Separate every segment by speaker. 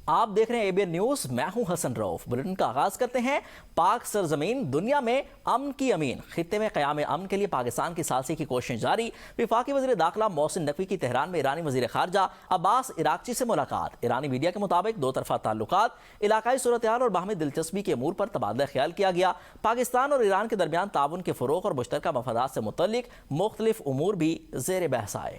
Speaker 1: آپ دیکھ رہے ہیں ABN نیوز، میں ہوں حسن رؤف۔ بلیٹن کا آغاز کرتے ہیں۔ پاک سرزمین دنیا میں امن کی امین، خطے میں قیام امن کے لیے پاکستان کی ثالثی کی کوششیں جاری۔ وفاقی وزیر داخلہ محسن نقوی کی تہران میں ایرانی وزیر خارجہ عباس عراقچی سے ملاقات۔ ایرانی میڈیا کے مطابق دو طرفہ تعلقات، علاقائی صورتحال اور باہمی دلچسپی کے امور پر تبادلہ خیال کیا گیا۔ پاکستان اور ایران کے درمیان تعاون کے فروغ اور مشترکہ مفادات سے متعلق مختلف امور بھی زیر بحث آئے۔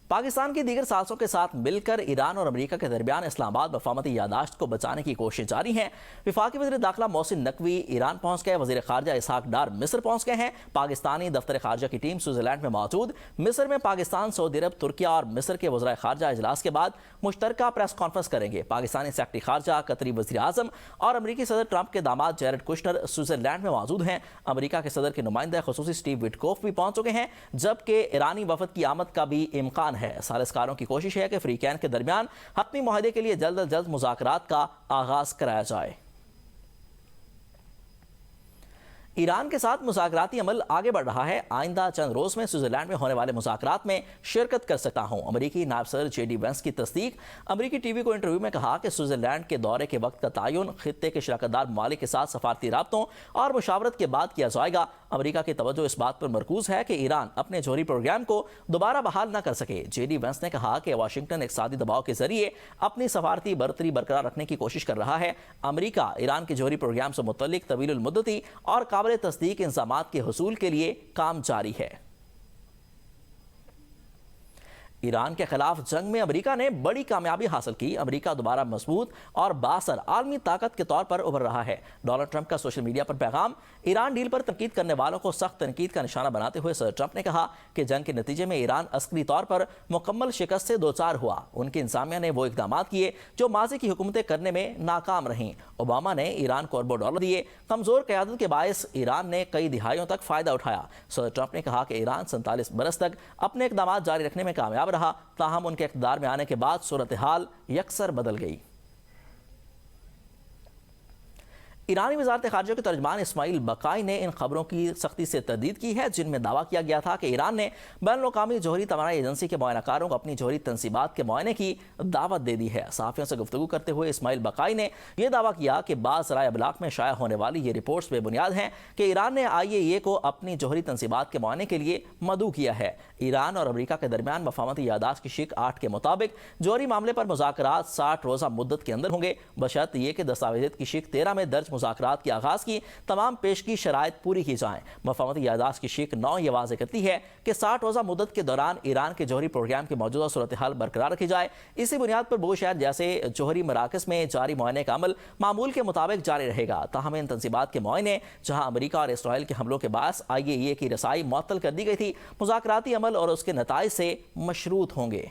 Speaker 1: پاکستان کی دیگر سازشوں کے ساتھ مل کر ایران اور امریکہ کے درمیان اسلام آباد مفاہمتی یادداشت کو بچانے کی کوششیں جاری ہیں۔ وفاقی وزیر داخلہ محسن نقوی ایران پہنچ گئے، وزیر خارجہ اسحاق ڈار مصر پہنچ گئے ہیں۔ پاکستانی دفتر خارجہ کی ٹیم سوئٹزرلینڈ میں موجود۔ مصر میں پاکستان، سعودی عرب، ترکیہ اور مصر کے وزرائے خارجہ اجلاس کے بعد مشترکہ پریس کانفرنس کریں گے۔ پاکستانی سیکرٹری خارجہ، قطری وزیر اعظم اور امریکی صدر ٹرمپ کے داماد جیرڈ کشنر سوئٹزرلینڈ میں موجود ہیں۔ امریکہ کے صدر کے نمائندہ خصوصی سٹیو وٹکوف بھی پہنچ چکے ہیں، جبکہ ایرانی وفد کی آمد کا بھی امکان ہے۔ ثالثکاروں کی کوشش ہے کہ فریقین کے درمیان حتمی معاہدے کے لیے جلد از جلد مذاکرات کا آغاز کرایا جائے۔ ایران کے ساتھ مذاکراتی عمل آگے بڑھ رہا ہے۔ آئندہ چند روز میں سوئٹزرلینڈ میں ہونے والے مذاکرات میں شرکت کر سکتا ہوں، امریکی نائب صدر JD وینس کی تصدیق۔ امریکی ٹی وی کو انٹرویو میں کہا کہ سوئٹزرلینڈ کے دورے کے وقت کا تعین خطے کے شراکت دار ممالک کے ساتھ سفارتی رابطوں اور مشاورت کے بعد کیا جائے گا۔ امریکہ کی توجہ اس بات پر مرکوز ہے کہ ایران اپنے جوہری پروگرام کو دوبارہ بحال نہ کر سکے۔ JD وینس نے کہا کہ واشنگٹن اقتصادی دباؤ کے ذریعے اپنی سفارتی برتری برقرار رکھنے کی کوشش کر رہا ہے۔ امریکہ ایران کے جوہری پروگرام سے متعلق طویل المدتی اور قابل تصدیق انضامات کے حصول کے لیے کام جاری ہے۔ ایران کے خلاف جنگ میں امریکہ نے بڑی کامیابی حاصل کی۔ امریکہ دوبارہ مضبوط اور بااثر عالمی طاقت کے طور پر ابھر رہا ہے۔ ڈونلڈ ٹرمپ کا سوشل میڈیا پر پیغام۔ ایران ڈیل پر تنقید کرنے والوں کو سخت تنقید کا نشانہ بناتے ہوئے صدر ٹرمپ نے کہا کہ جنگ کے نتیجے میں ایران عسکری طور پر مکمل شکست سے دوچار ہوا۔ ان کی انتظامیہ نے وہ اقدامات کیے جو ماضی کی حکومتیں کرنے میں ناکام رہیں۔ اوباما نے ایران کو اربوں ڈالر دیے۔ کمزور قیادت کے باعث ایران نے کئی دہائیوں تک فائدہ اٹھایا۔ صدر ٹرمپ نے کہا کہ ایران 47 برس تک اپنے اقدامات جاری رکھنے میں کامیاب رہا، تاہم ان کے اقتدار میں آنے کے بعد صورتحال یکسر بدل گئی۔ ایرانی وزارت خارجہ کے ترجمان اسماعیل بقائی نے ان خبروں کی سختی سے تردید کی ہے جن میں دعویٰ کیا گیا تھا کہ ایران نے بین الاقوامی جوہری توانائی ایجنسی کے معائنہ کاروں کو اپنی جوہری تنصیبات کے معائنے کی دعوت دے دی ہے۔ صحافیوں سے گفتگو کرتے ہوئے اسماعیل بقائی نے یہ دعویٰ کیا کہ بعض ذرائع ابلاغ میں شائع ہونے والی یہ رپورٹس بے بنیاد ہیں کہ ایران نے IAEA کو اپنی جوہری تنصیبات کے معائنے کے لیے مدعو کیا ہے۔ ایران اور امریکہ کے درمیان مفاہمتی یادداشت کی شق 8 کے مطابق جوہری معاملے پر مذاکرات 60 روزہ مدت کے اندر ہوں گے، بشرط یہ کہ دستاویزات کی شق 13 میں درج مذاکرات کے آغاز کی تمام پیشگی شرائط پوری کی جائیں۔ مفاہمتی یادداشت کی شق 9 یہ واضح کرتی ہے کہ 60 روزہ مدت کے دوران ایران کے جوہری پروگرام کی موجودہ صورتحال برقرار رکھی جائے۔ اسی بنیاد پر بوشہر جیسے جوہری مراکز میں جاری معائنے کا عمل معمول کے مطابق جاری رہے گا۔ تاہم ان تنصیبات کے معائنے جہاں امریکہ اور اسرائیل کے حملوں کے باعث IAEA کی رسائی معطل کر دی گئی تھی، مذاکراتی عمل اور اس کے نتائج سے مشروط ہوں گے۔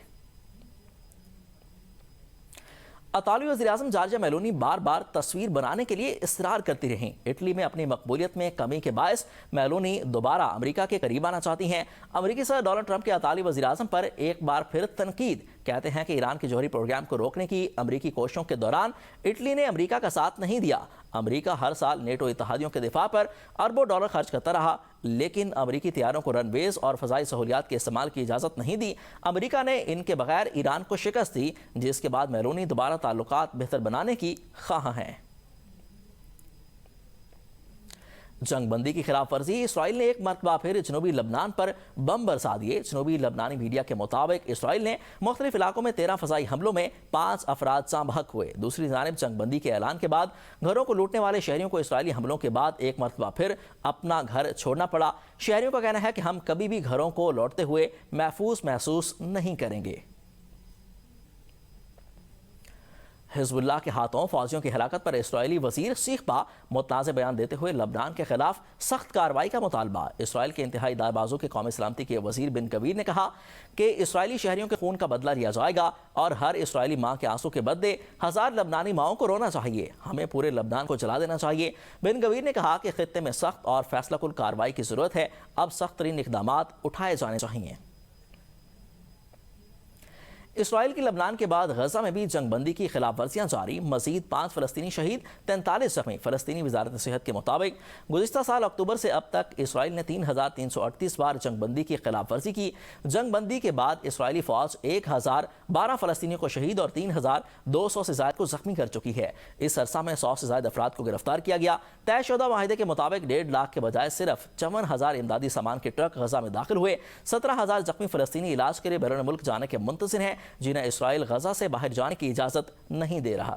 Speaker 1: اطالوی وزیراعظم جارجیا میلونی بار بار تصویر بنانے کے لیے اصرار کرتی رہیں۔ اٹلی میں اپنی مقبولیت میں کمی کے باعث میلونی دوبارہ امریکہ کے قریب آنا چاہتی ہیں۔ امریکی صدر ڈونلڈ ٹرمپ کے اطالوی وزیراعظم پر ایک بار پھر تنقید۔ کہتے ہیں کہ ایران کے جوہری پروگرام کو روکنے کی امریکی کوششوں کے دوران اٹلی نے امریکہ کا ساتھ نہیں دیا۔ امریکہ ہر سال نیٹو اتحادیوں کے دفاع پر اربوں ڈالر خرچ کرتا رہا، لیکن امریکی طیاروں کو رن ویز اور فضائی سہولیات کے استعمال کی اجازت نہیں دی۔ امریکہ نے ان کے بغیر ایران کو شکست دی، جس کے بعد میلونی دوبارہ تعلقات بہتر بنانے کی خواہاں ہیں۔ جنگ بندی کی خلاف ورزی، اسرائیل نے ایک مرتبہ پھر جنوبی لبنان پر بم برسا دیے۔ جنوبی لبنانی میڈیا کے مطابق اسرائیل نے مختلف علاقوں میں 13 فضائی حملوں میں 5 افراد جاں بحق ہوئے۔ دوسری جانب جنگ بندی کے اعلان کے بعد گھروں کو لوٹنے والے شہریوں کو اسرائیلی حملوں کے بعد ایک مرتبہ پھر اپنا گھر چھوڑنا پڑا۔ شہریوں کا کہنا ہے کہ ہم کبھی بھی گھروں کو لوٹتے ہوئے محسوس نہیں کریں گے۔ حزب اللہ کے ہاتھوں فوجیوں کی ہلاکت پر اسرائیلی وزیر سیخ پا متنازع بیان دیتے ہوئے لبنان کے خلاف سخت کارروائی کا مطالبہ۔ اسرائیل کے انتہائی دائیں بازو کے قومی سلامتی کے وزیر بن گویر نے کہا کہ اسرائیلی شہریوں کے خون کا بدلہ لیا جائے گا اور ہر اسرائیلی ماں کے آنسو کے بدلے 1000 لبنانی ماؤں کو رونا چاہیے۔ ہمیں پورے لبنان کو جلا دینا چاہیے۔ بن گویر نے کہا کہ خطے میں سخت اور فیصلہ کن کارروائی کی ضرورت ہے۔ اب سخت ترین اقدامات اٹھائے جانے چاہیے۔ اسرائیل کی لبنان کے بعد غزہ میں بھی جنگ بندی کی خلاف ورزیاں جاری، مزید 5 فلسطینی شہید، 43 زخمی۔ فلسطینی وزارت صحت کے مطابق گزشتہ سال اکتوبر سے اب تک اسرائیل نے 3338 بار جنگ بندی کی خلاف ورزی کی۔ جنگ بندی کے بعد اسرائیلی فوج 1012 فلسطینیوں کو شہید اور 3200 سے زائد کو زخمی کر چکی ہے۔ اس عرصہ میں 100 سے زائد افراد کو گرفتار کیا گیا۔ طے شدہ معاہدے کے مطابق 1.5 لاکھ کے بجائے صرف 54,000 امدادی سامان کے ٹرک غزہ میں داخل ہوئے۔ 17,000 زخمی فلسطینی علاج کے لیے بیرون ملک جانے کے منتظر ہیں، جنہیں اسرائیل غزہ سے باہر جانے کی اجازت نہیں دے رہا۔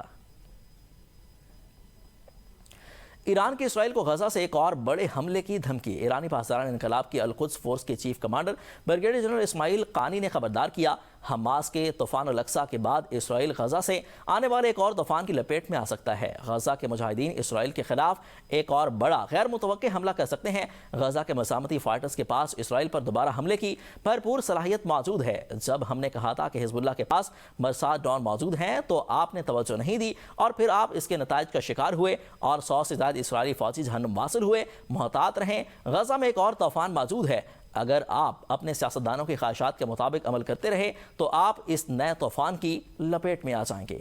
Speaker 1: ایران کی اسرائیل کو غزہ سے ایک اور بڑے حملے کی دھمکی۔ ایرانی پاسداران انقلاب کی القدس فورس کے چیف کمانڈر بریگیڈیئر جنرل اسماعیل قانی نے خبردار کیا، حماس کے طوفان الاقصی کے بعد اسرائیل غزہ سے آنے والے ایک اور طوفان کی لپیٹ میں آ سکتا ہے۔ غزہ کے مجاہدین اسرائیل کے خلاف ایک اور بڑا غیر متوقع حملہ کر سکتے ہیں۔ غزہ کے مزاحمتی فائٹرز کے پاس اسرائیل پر دوبارہ حملے کی بھرپور صلاحیت موجود ہے۔ جب ہم نے کہا تھا کہ حزب اللہ کے پاس مرصاد ڈرون موجود ہیں تو آپ نے توجہ نہیں دی اور پھر آپ اس کے نتائج کا شکار ہوئے اور 100 سے زائد اسرائیلی فوجی جہنم واصل ہوئے۔ محتاط رہیں، غزہ میں ایک اور طوفان موجود ہے۔ اگر آپ اپنے سیاستدانوں کی خواہشات کے مطابق عمل کرتے رہے تو آپ اس نئے طوفان کی لپیٹ میں آ جائیں گے۔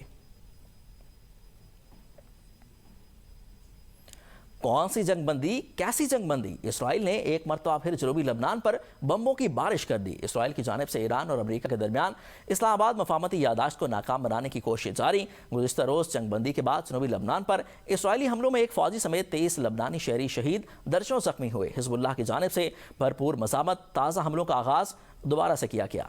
Speaker 1: کون سی جنگ بندی، کیسی جنگ بندی؟ اسرائیل نے ایک مرتبہ پھر جنوبی لبنان پر بمبوں کی بارش کر دی۔ اسرائیل کی جانب سے ایران اور امریکہ کے درمیان اسلام آباد مفاہمتی یادداشت کو ناکام بنانے کی کوشش جاری۔ گزشتہ روز جنگ بندی کے بعد جنوبی لبنان پر اسرائیلی حملوں میں ایک فوجی سمیت 23 لبنانی شہری شہید، درجنوں زخمی ہوئے۔ حزب اللہ کی جانب سے بھرپور مزاحمت، تازہ حملوں کا آغاز دوبارہ سے کیا گیا۔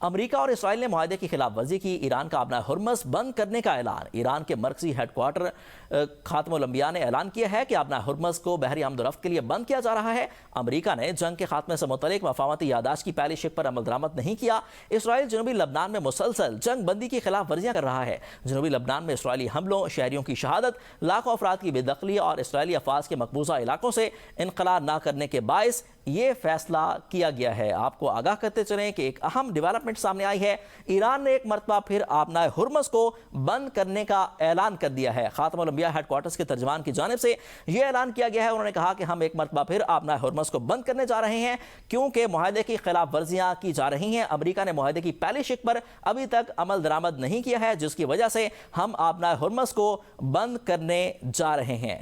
Speaker 1: امریکہ اور اسرائیل نے معاہدے کی خلاف ورزی کی۔ ایران کا آبنائے ہرمز بند کرنے کا اعلان۔ ایران کے مرکزی ہیڈ کوارٹر خاتم الانبیاء نے اعلان کیا ہے کہ آبنائے ہرمز کو بحری آمد و رفت کے لیے بند کیا جا رہا ہے۔ امریکہ نے جنگ کے خاتمے سے متعلق مفاہمتی یادداشت کی پہلی شق پر عمل درآمد نہیں کیا۔ اسرائیل جنوبی لبنان میں مسلسل جنگ بندی کی خلاف ورزیاں کر رہا ہے۔ جنوبی لبنان میں اسرائیلی حملوں، شہریوں کی شہادت، لاکھوں افراد کی بے دخلی اور اسرائیلی افواج کے مقبوضہ علاقوں سے انخلا نہ کرنے کے باعث یہ فیصلہ کیا گیا ہے۔ آپ کو آگاہ کرتے چلیں کہ ایک اہم ڈیولپمنٹ سامنے آئی ہے۔ ایران نے ایک مرتبہ پھر آبنائے ہرمز کو بند کرنے کا اعلان کر دیا ہے۔ خاتم الانبیاء ہیڈ کوارٹرز کے ترجمان کی جانب سے یہ اعلان کیا گیا ہے۔ انہوں نے کہا کہ ہم ایک مرتبہ پھر آبنائے ہرمز کو بند کرنے جا رہے ہیں کیونکہ معاہدے کی خلاف ورزیاں کی جا رہی ہیں۔ امریکہ نے معاہدے کی پہلی شق پر ابھی تک عمل درآمد نہیں کیا ہے، جس کی وجہ سے ہم آبنائے ہرمز کو بند کرنے جا رہے ہیں۔